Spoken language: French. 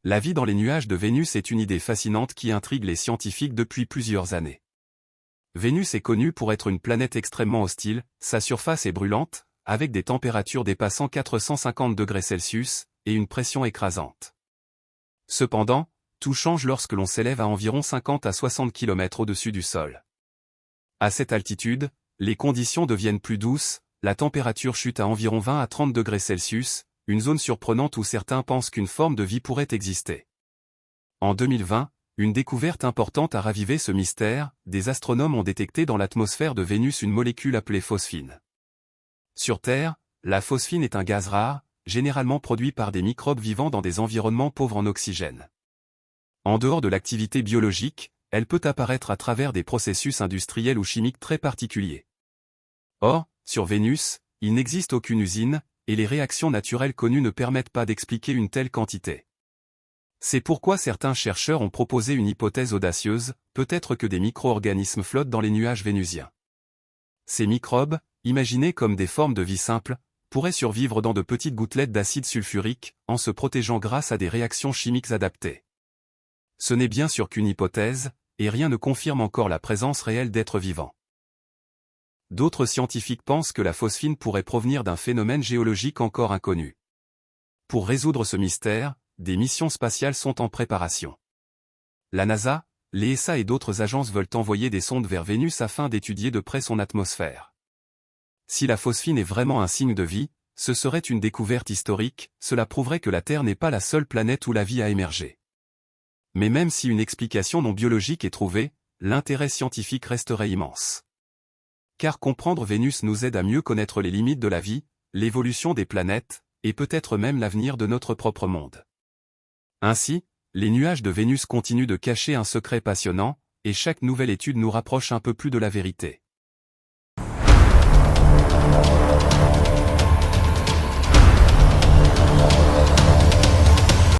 La vie dans les nuages de Vénus est une idée fascinante qui intrigue les scientifiques depuis plusieurs années. Vénus est connue pour être une planète extrêmement hostile, sa surface est brûlante, avec des températures dépassant 450 degrés Celsius, et une pression écrasante. Cependant, tout change lorsque l'on s'élève à environ 50 à 60 km au-dessus du sol. À cette altitude, les conditions deviennent plus douces, la température chute à environ 20 à 30 degrés Celsius, une zone surprenante où certains pensent qu'une forme de vie pourrait exister. En 2020, une découverte importante a ravivé ce mystère, des astronomes ont détecté dans l'atmosphère de Vénus une molécule appelée phosphine. Sur Terre, la phosphine est un gaz rare, généralement produit par des microbes vivant dans des environnements pauvres en oxygène. En dehors de l'activité biologique, elle peut apparaître à travers des processus industriels ou chimiques très particuliers. Or, sur Vénus, il n'existe aucune usine, et les réactions naturelles connues ne permettent pas d'expliquer une telle quantité. C'est pourquoi certains chercheurs ont proposé une hypothèse audacieuse, peut-être que des micro-organismes flottent dans les nuages vénusiens. Ces microbes, imaginés comme des formes de vie simples, pourraient survivre dans de petites gouttelettes d'acide sulfurique, en se protégeant grâce à des réactions chimiques adaptées. Ce n'est bien sûr qu'une hypothèse, et rien ne confirme encore la présence réelle d'êtres vivants. D'autres scientifiques pensent que la phosphine pourrait provenir d'un phénomène géologique encore inconnu. Pour résoudre ce mystère, des missions spatiales sont en préparation. La NASA, l'ESA et d'autres agences veulent envoyer des sondes vers Vénus afin d'étudier de près son atmosphère. Si la phosphine est vraiment un signe de vie, ce serait une découverte historique, cela prouverait que la Terre n'est pas la seule planète où la vie a émergé. Mais même si une explication non biologique est trouvée, l'intérêt scientifique resterait immense. Car comprendre Vénus nous aide à mieux connaître les limites de la vie, l'évolution des planètes, et peut-être même l'avenir de notre propre monde. Ainsi, les nuages de Vénus continuent de cacher un secret passionnant, et chaque nouvelle étude nous rapproche un peu plus de la vérité.